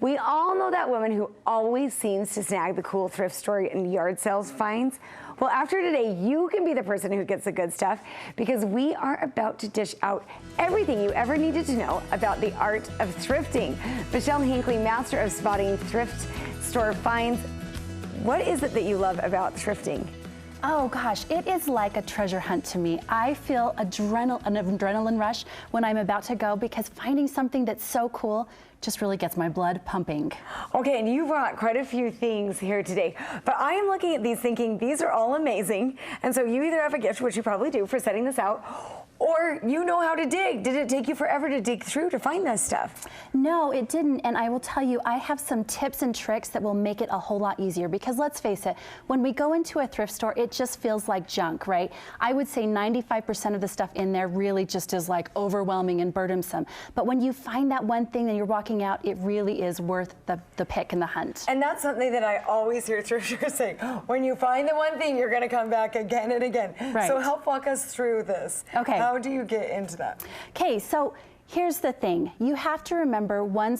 We all know that woman who always seems to snag the cool thrift store and yard sales finds. Well, after today, you can be the person who gets the good stuff because we are about to dish out everything you ever needed to know about the art of thrifting. Michelle Hinckley, master of spotting thrift store finds. What is it that you love about thrifting? Oh gosh, it is like a treasure hunt to me. I feel an adrenaline rush when I'm about to go because finding something that's so cool just really gets my blood pumping. Okay, and you brought quite a few things here today, but I am looking at these thinking these are all amazing, and so you either have a gift, which you probably do for setting this out, or you know how to dig. Did it take you forever to dig through to find this stuff? No, it didn't, and I will tell you, I have some tips and tricks that will make it a whole lot easier because let's face it, when we go into a thrift store, it just feels like junk, right? I would say 95% of the stuff in there really just is like overwhelming and burdensome. But when you find that one thing and you're walking out, it really is worth the pick and the hunt. And that's something that I always hear thrifters saying, when you find the one thing, you're gonna come back again and again. Right. So help walk us through this. Okay. How do you get into that? Okay, so here's the thing. You have to remember one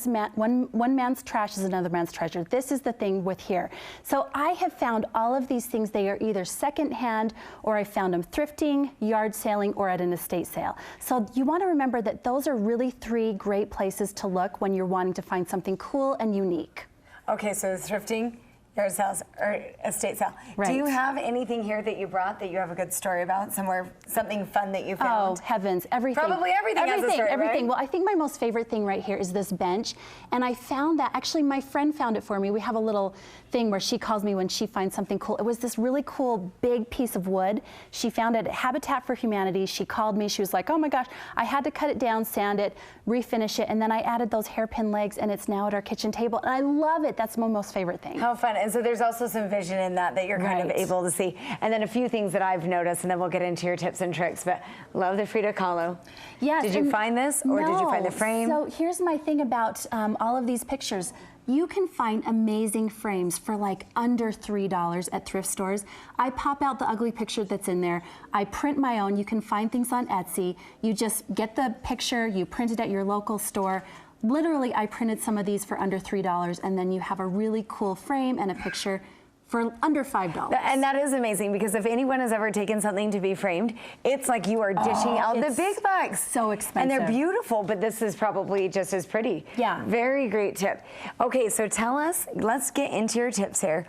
man's trash is another man's treasure. This is the thing with here. So I have found all of these things. They are either secondhand or I found them thrifting, yard selling, or at an estate sale. So you want to remember that those are really three great places to look when you're wanting to find something cool and unique. Okay, so thrifting, yard sales, or estate sale. Right. Do you have anything here that you brought that you have a good story about? Something fun that you found? Oh, heavens, everything. Probably everything has a story, everything. right? Well, I think my most favorite thing right here is this bench. And I found that, actually my friend found it for me. We have a little thing where she calls me when she finds something cool. It was this really cool big piece of wood. She found it at Habitat for Humanity. She called me, she was like, oh my gosh, I had to cut it down, sand it, refinish it, and then I added those hairpin legs and it's now at our kitchen table. And I love it. That's my most favorite thing. How fun. And so there's also some vision in that you're kind of able to see. And then a few things that I've noticed, and then we'll get into your tips and tricks, but love the Frida Kahlo. Yes. Did you find this, or did you find the frame? So here's my thing about all of these pictures. You can find amazing frames for like under $3 at thrift stores. I pop out the ugly picture that's in there. I print my own. You can find things on Etsy. You just get the picture, you print it at your local store. Literally, I printed some of these for under $3, and then you have a really cool frame and a picture for under $5. And that is amazing, because if anyone has ever taken something to be framed, it's like you are dishing out the big bucks. So expensive. And they're beautiful, but this is probably just as pretty. Yeah. Very great tip. Okay, so tell us, let's get into your tips here.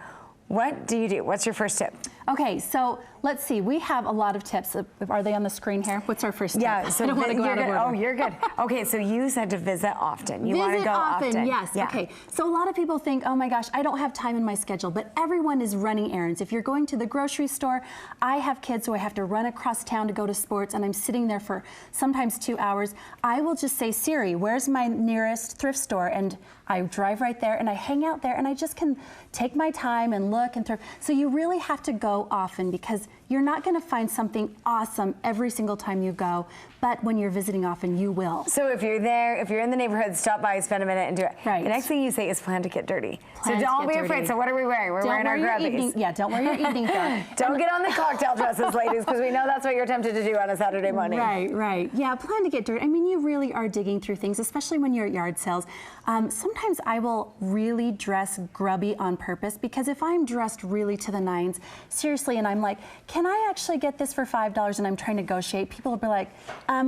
What do you do? What's your first tip? Okay, so let's see. We have a lot of tips. Are they on the screen here? What's our first tip? Yeah, so I don't want to go out of order. Oh, you're good. Okay, so you said to visit often. You want to go often. Yes. Yeah. Okay. So a lot of people think, oh my gosh, I don't have time in my schedule, but everyone is running errands. If you're going to the grocery store, I have kids, so I have to run across town to go to sports, and I'm sitting there for sometimes 2 hours. I will just say, Siri, where's my nearest thrift store? And I drive right there, and I hang out there, and I just can take my time and look and thrift. So you really have to go often, because you're not going to find something awesome every single time you go, but when you're visiting often, you will. So if you're there, if you're in the neighborhood, stop by, spend a minute, and do it. Right. The next thing you say is plan to get dirty. So don't be afraid. So what are we wearing? We're wearing our grubbies. Yeah, don't wear your evening gown. Don't get on the cocktail dresses, ladies, because we know that's what you're tempted to do on a Saturday morning. Right, right. Yeah, plan to get dirty. I mean, you really are digging through things, especially when you're at yard sales. Sometimes I will really dress grubby on purpose, because if I'm dressed really to the nines, seriously, and I'm like, can I actually get this for $5, and I'm trying to negotiate, people will be like,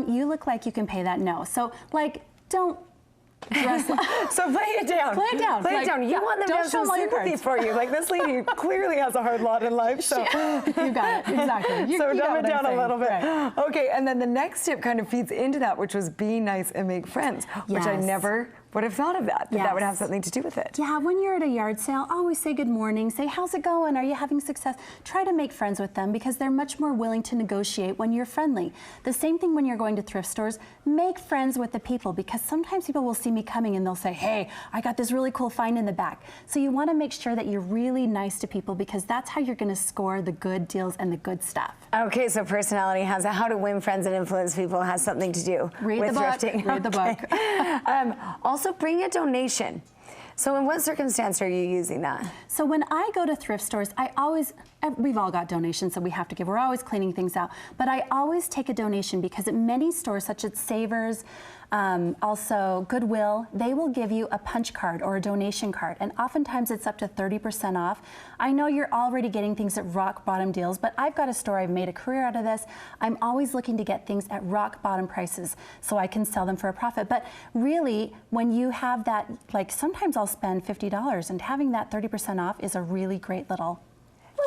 you look like you can pay that. No. So, like, don't dress like... So play it down. Play it down. Play it down. You want them to have some sympathy for you. Like, this lady clearly has a hard lot in life, so... You got it. Exactly. So dumb it down a little bit. Right. Okay, and then the next tip kind of feeds into that, which was be nice and make friends, which I never would have thought of that would have something to do with it. Yeah, when you're at a yard sale, always say good morning, say how's it going, are you having success? Try to make friends with them, because they're much more willing to negotiate when you're friendly. The same thing when you're going to thrift stores, make friends with the people, because sometimes people will see me coming and they'll say, hey, I got this really cool find in the back. So you want to make sure that you're really nice to people, because that's how you're going to score the good deals and the good stuff. Okay, so personality has how to win friends and influence people has something to do with thrifting. Read the book. Also, bring a donation. So in what circumstance are you using that? So when I go to thrift stores, we've all got donations that we have to give. We're always cleaning things out. But I always take a donation, because at many stores, such as Savers, Also Goodwill, they will give you a punch card or a donation card, and oftentimes it's up to 30% off. I know you're already getting things at rock bottom deals, but I've got a store, I've made a career out of this. I'm always looking to get things at rock bottom prices so I can sell them for a profit. But really, when you have that, like sometimes I'll spend $50, and having that 30% off is a really great little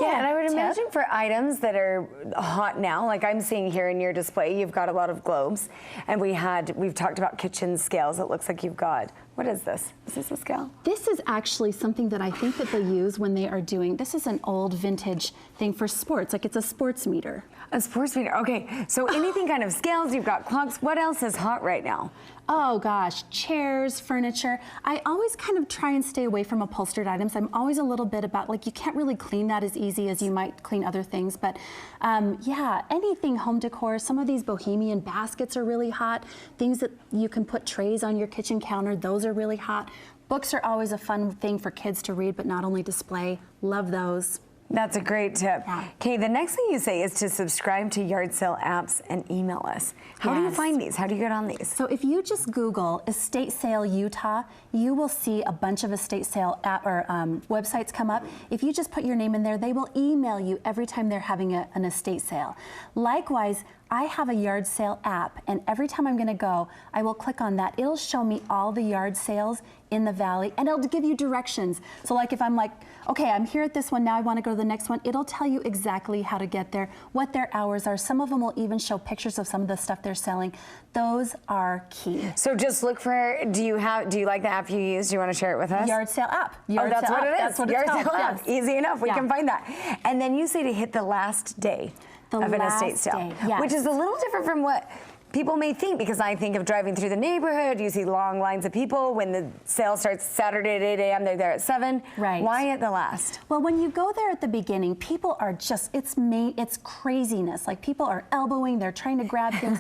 Yeah, and I would tip. imagine for items that are hot now, like I'm seeing here in your display, you've got a lot of globes, and we've talked about kitchen scales. It looks like you've got, what is this? Is this a scale? This is actually something that I think that they use when they are doing, this is an old vintage thing for sports, like it's a sports meter. A sports meter, okay. So anything kind of scales, you've got clocks. What else is hot right now? Oh gosh, chairs, furniture. I always kind of try and stay away from upholstered items. I'm always a little bit about, like, you can't really clean that as easy as you might clean other things. But yeah, anything home decor. Some of these bohemian baskets are really hot. Things that you can put trays on your kitchen counter, those are really hot. Books are always a fun thing for kids to read, but not only display. Love those. That's a great tip. Yeah. Okay, the next thing you say is to subscribe to yard sale apps and email us. How do you Yes. find these? How do you get on these? So if you just Google estate sale Utah, you will see a bunch of estate sale app or websites come up. If you just put your name in there, they will email you every time they're having an estate sale. Likewise, I have a yard sale app, and every time I'm going to go, I will click on that. It'll show me all the yard sales in the valley, and it'll give you directions. So like if I'm like, okay, I'm here at this one, now I want to go to the next one, it'll tell you exactly how to get there, what their hours are. Some of them will even show pictures of some of the stuff they're selling. Those are key. So just look for, do you like the app you use? Do you want to share it with us? Yard sale app. Yard that's sale what app. it is. That's what Yard it's called. sale app. Yes. Easy enough. We Yeah. can find that. And then you say to hit the last day The of an last estate sale, day, yes. which is a little different from what people may think, because I think of driving through the neighborhood, you see long lines of people. When the sale starts Saturday at 8 a.m., they're there at 7. Right. Why at the last? Well, when you go there at the beginning, people are just, it's craziness. Like people are elbowing, they're trying to grab things.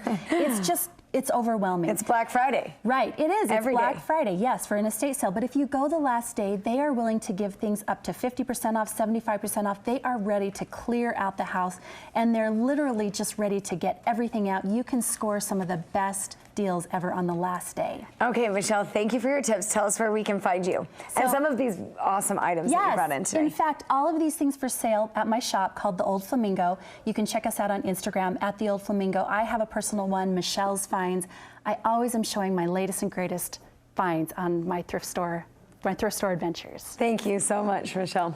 It's overwhelming. It's Black Friday. Right, it is. Every it's Black day. Friday, yes, for an estate sale. But if you go the last day, they are willing to give things up to 50% off, 75% off. They are ready to clear out the house, and they're literally just ready to get everything out. You can score some of the best deals ever on the last day. Okay, Michelle, thank you for your tips. Tell us where we can find you. And some of these awesome items that you brought in today. In fact, all of these things for sale at my shop called The Old Flamingo. You can check us out on Instagram at The Old Flamingo. I have a personal one, Michelle's Finds. I always am showing my latest and greatest finds on my thrift store adventures. Thank you so much, Michelle.